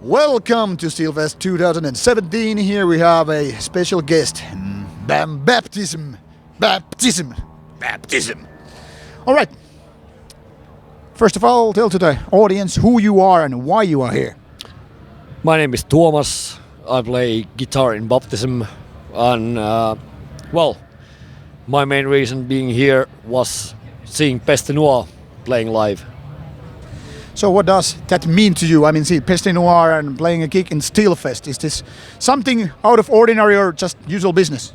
Welcome to Steelfest 2017. Here we have a special guest, Baptism. All right. First of all, tell to the audience who you are and why you are here. My name is Tuomas. I play guitar in Baptism, and my main reason being here was seeing Peste Noir playing live. So what does that mean to you? I mean, see, Peste Noir and playing a gig in Steelfest. Is this something out of ordinary or just usual business?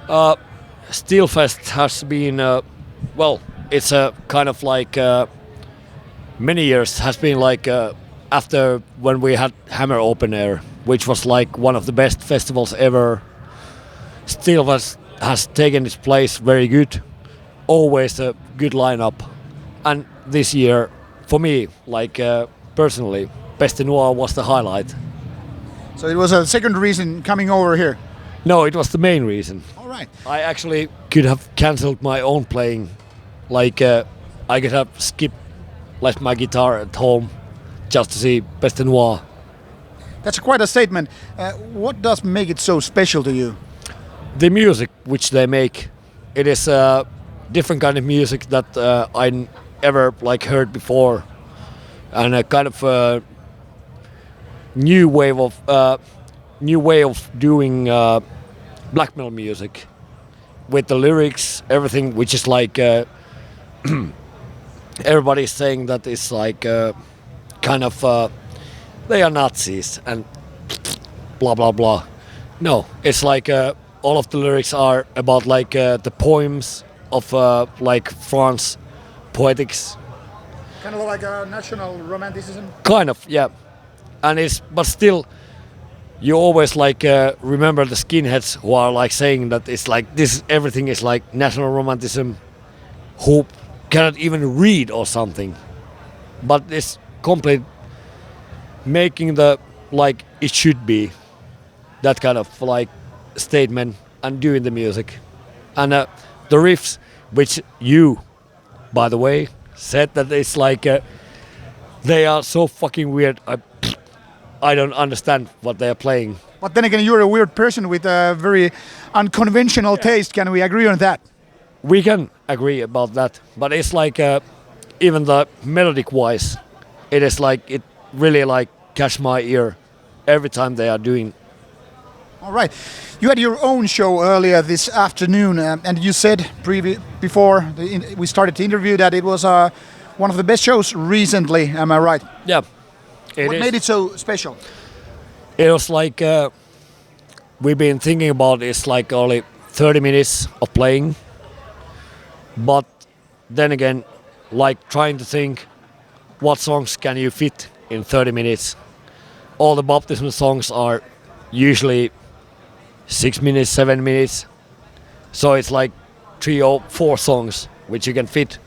Steelfest has been, it's a kind of like many years has been like after when we had Hammer Open Air, which was like one of the best festivals ever. Steelfest has taken its place very good, always a good lineup, and this year, for me, like personally, Peste Noir was the highlight. So it was a second reason coming over here? No, it was the main reason. All right. I actually could have cancelled my own playing. Like I could have left my guitar at home just to see Peste Noir. That's quite a statement. What does make it so special to you? The music which they make, it is a different kind of music that I ever like heard before, and a kind of new way of doing black metal music with the lyrics, everything, which is like everybody's saying that it's like kind of they are Nazis and blah blah blah. No, it's like all of the lyrics are about like the poems of like France poetics. Kind of like a national romanticism? Kind of, yeah. And but still, you always like remember the skinheads who are like saying that it's like everything is like national romanticism, who cannot even read or something. But it's complete making the like it should be, that kind of like statement, and doing the music. And the riffs, which you, by the way, said that it's like they are so fucking weird. I don't understand what they are playing. But then again, you're a weird person with a very unconventional taste. Can we agree on that? We can agree about that, but it's like even the melodic wise, it is like it really like catch my ear every time they are doing. All right. You had your own show earlier this afternoon, and you said before we started the interview that it was one of the best shows recently. Am I right? Yeah. What made it so special? It was like we've been thinking about it's like only 30 minutes of playing, but then again, like trying to think what songs can you fit in 30 minutes. All the Baptism songs are usually 6 minutes, 7 minutes. So it's like 3 or 4 songs which you can fit.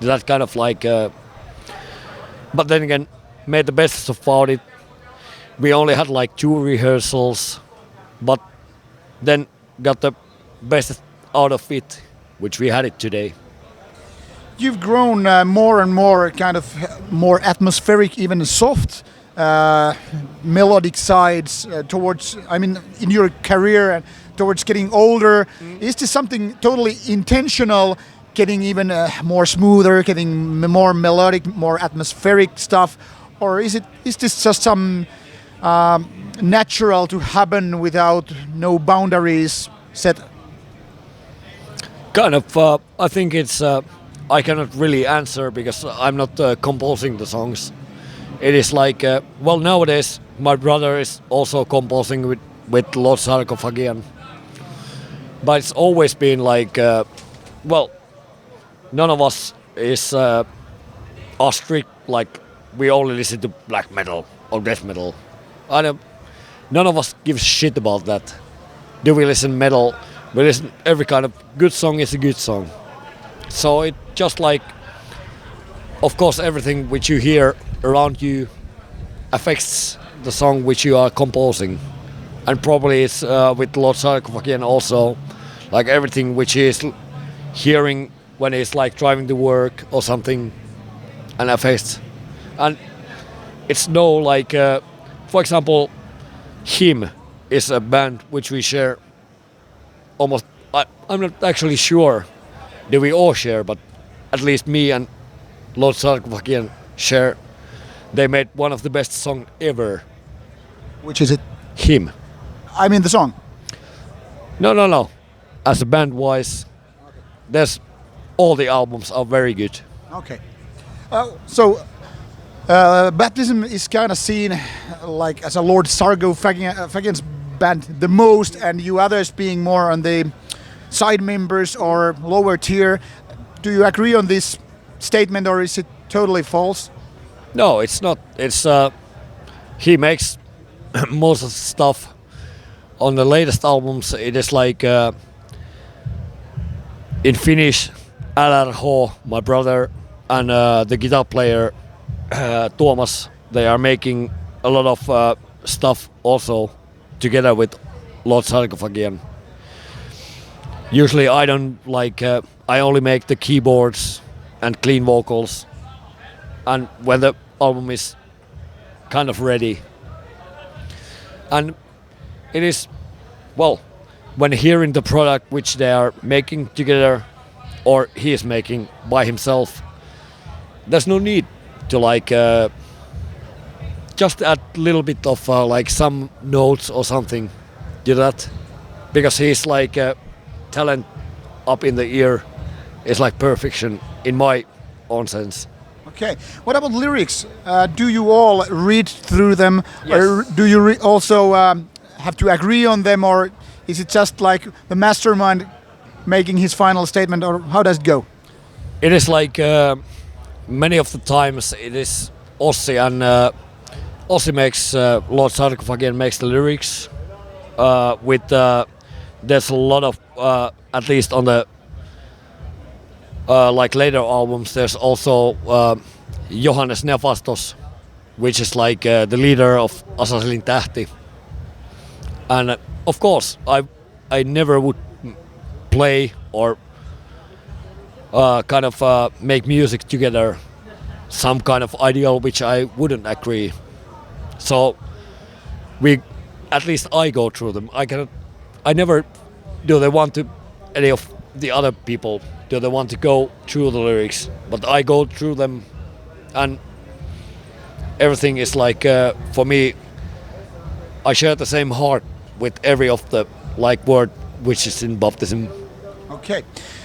That kind of like, but then again, made the best about it. We only had like 2 rehearsals, but then got the best out of it, which we had it today. You've grown more and more kind of more atmospheric, even soft, melodic sides towards, I mean, in your career and towards getting older. Is this something totally intentional, getting even more smoother, getting more melodic, more atmospheric stuff? Or is this just some natural to happen without no boundaries set? Kind of, I think it's, I cannot really answer because I'm not composing the songs. It is like, nowadays my brother is also composing with Lord Sarcophagian. But it's always been like, none of us is are strict, like we only listen to black metal or death metal. None of us gives shit about that. Do we listen metal? We listen every kind of good song is a good song. So it just like, of course, everything which you hear around you affects the song which you are composing, and probably it's with Lord Sarcophagian also, like everything which he is hearing when he's like driving to work or something, and affects. And it's no like for example, Him is a band which we share almost. I'm not actually sure do we all share, but at least me and Lord Sarkophagian share. They made one of the best songs ever. Which is it? Him. I mean the song. No. As a band wise, there's all the albums are very good. Okay. So Baptism is kind of seen like as a Lord Sarkophagian's band the most, and you others being more on the side members or lower tier. Do you agree on this statement, or is it totally false? No, it's not. It's he makes most of the stuff on the latest albums. It is like in Finnish, LRH, my brother, and the guitar player Tuomas. They are making a lot of stuff also together with Lord Sarkophagian. Usually I don't like. I only make the keyboards and clean vocals, and when the album is kind of ready, and it is, well, when hearing the product which they are making together or he is making by himself, there's no need to like just add a little bit of like some notes or something to that, because he's like talent up in the ear is like perfection in my own sense. Okay. What about lyrics? Do you all read through them, Yes. or do you also have to agree on them, or is it just like the mastermind making his final statement, or how does it go? It is like many of the times it is Ossi, and Ossi makes Lord Sarkophagian makes the lyrics with there's a lot of at least on the like later albums there's also Johannes Nefastos, which is like the leader of Asaselin Tähti, and of course I never would play or kind of make music together some kind of ideal which I wouldn't agree. So we, at least I go through them. I never do they want to any of the other people do they want to go through the lyrics, but I go through them, and everything is like for me I share the same heart with every of the like word which is in Baptism. Okay.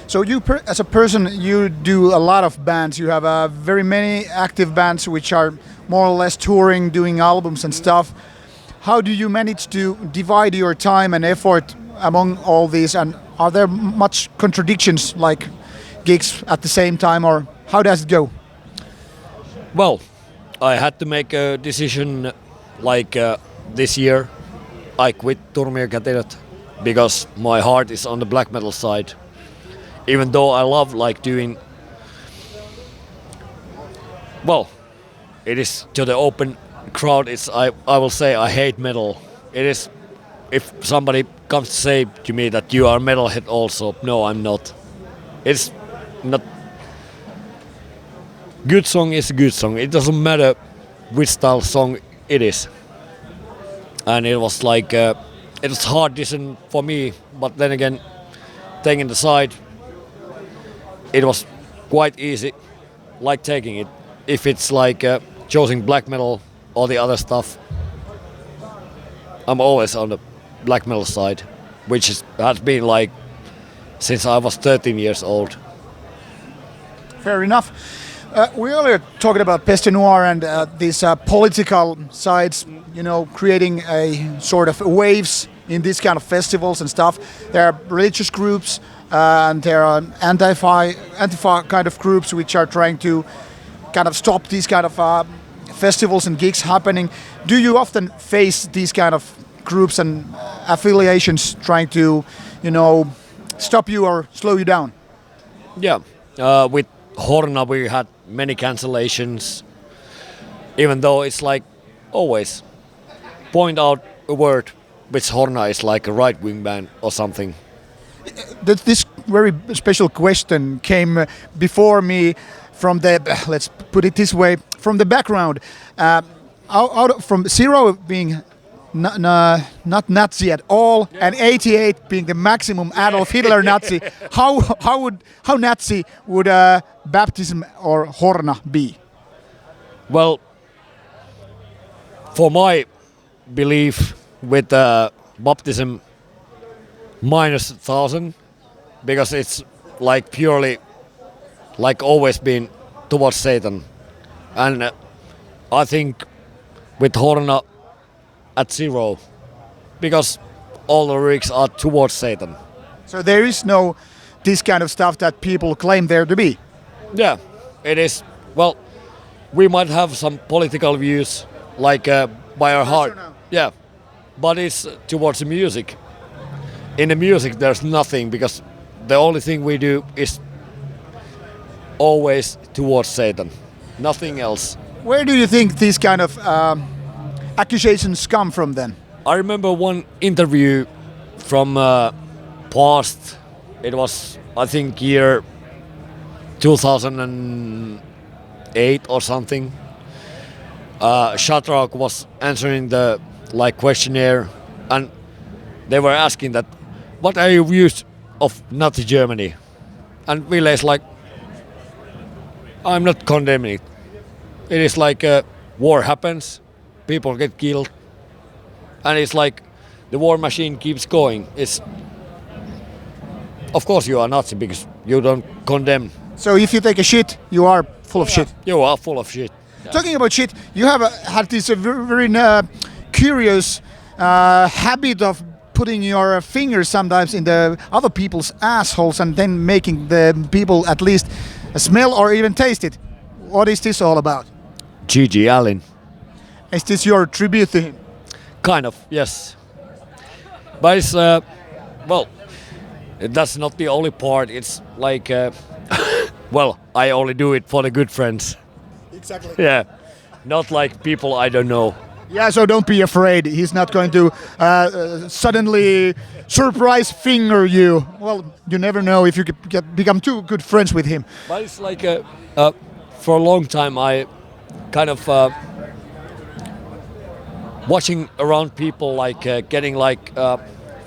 So you, as a person, you do a lot of bands. You have very many active bands which are more or less touring, doing albums and stuff. How do you manage to divide your time and effort among all these? And are there much contradictions, like gigs at the same time, or how does it go? Well, I had to make a decision like this year. I quit Turmiokätilöt because my heart is on the black metal side. Even though I love like doing, well, it is to the open crowd. It's I will say I hate metal. It is, if somebody comes to say to me that you are metalhead also, no, I'm not. It's not. Good song is a good song. It doesn't matter which style song it is. And it was like it was hard decision for me, but then again, taking the side, it was quite easy, like taking it. If it's like choosing black metal or the other stuff, I'm always on the black metal side, which has been like since I was 13 years old. Fair enough. We earlier talking about Peste Noire and these political sides, you know, creating a sort of waves in these kind of festivals and stuff. There are religious groups and there are Antifa kind of groups which are trying to kind of stop these kind of festivals and gigs happening. Do you often face these kind of groups and affiliations trying to, you know, stop you or slow you down? Yeah, with Horna we had many cancellations, even though it's like always point out a word which Horna is like a right-wing band or something. This very special question came before me from the, let's put it this way, from the background. from 0 being not Nazi at all, and 88 being the maximum Adolf Hitler Nazi, how Nazi would Baptism or Horna be? Well, for my belief with baptism minus 1,000, because it's like purely like always been towards Satan, and I think with Horna at 0, because all the lyrics are towards Satan. So there is no this kind of stuff that people claim there to be. Yeah, it is. Well, we might have some political views, like by our heart. Yeah, but it's towards the music. In the music, there's nothing, because the only thing we do is always towards Satan. Nothing else. Where do you think these kind of accusations come from then? I remember one interview from past. It was, I think, year 2008 or something. Shadrach was answering the questionnaire, and they were asking that, what are your views of Nazi Germany? And Ville is like, I'm not condemning it. It is like war happens, people get killed, and it's like the war machine keeps going. It's, of course you are Nazi because you don't condemn. So if you take a shit, you are full of shit. You are full of shit. Yeah. Talking about shit, you have had this very curious habit of putting your fingers sometimes in the other people's assholes and then making the people at least smell or even taste it. What is this all about? G.G. Allin. Is this your tribute to him? Kind of, yes. But it's, well, that's not the only part. It's like, well, I only do it for the good friends. Exactly. Yeah, not like people I don't know. Yeah, so don't be afraid. He's not going to suddenly surprise finger you. Well, you never know if you become too good friends with him. But it's like, for a long time I kind of watching around people like getting like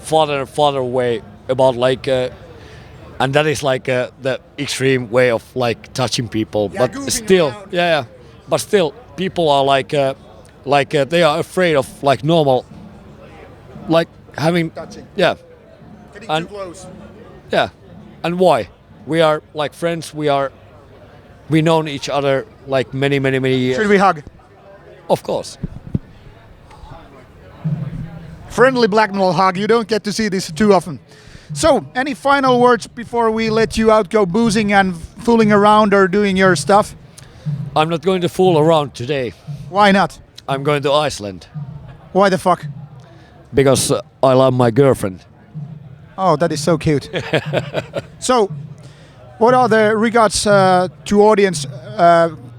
farther and farther away about like and that is like the extreme way of like touching people. Yeah, but still around. yeah, but still people are like they are afraid of like normal, like having Touching. yeah, Getting and too close. yeah. And why? We are like friends, we known each other like many years. Should we hug? Of course. Friendly black metal hug. You don't get to see this too often. So, any final words before we let you out go boozing and fooling around or doing your stuff? I'm not going to fool around today. Why not? I'm going to Iceland Why the fuck? because I love my girlfriend. Oh, that is so cute. So, what are the regards to audience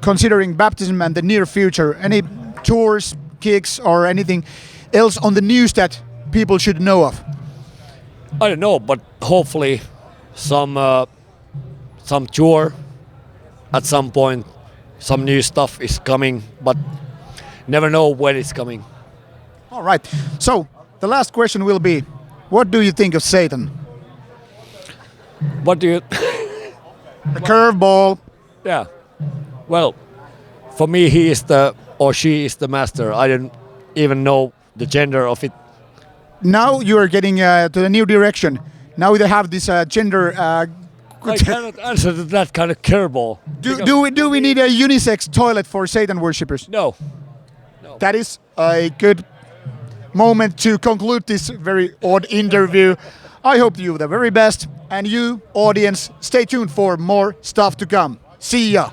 considering baptism and the near future? Any tours, gigs, or anything else on the news that people should know of? I don't know, but hopefully some tour at some point. Some new stuff is coming, but never know when it's coming. All right. So, the last question will be, what do you think of Satan? What do you? The curveball. Yeah. Well, for me, he is or she is the master. I don't even know the gender of it. Now you are getting to the new direction. Now they have this gender. I cannot answer to that kind of curveball. Do we need a unisex toilet for Satan worshippers? No. That is a good moment to conclude this very odd interview. I hope you the very best, and you, audience, stay tuned for more stuff to come. See ya!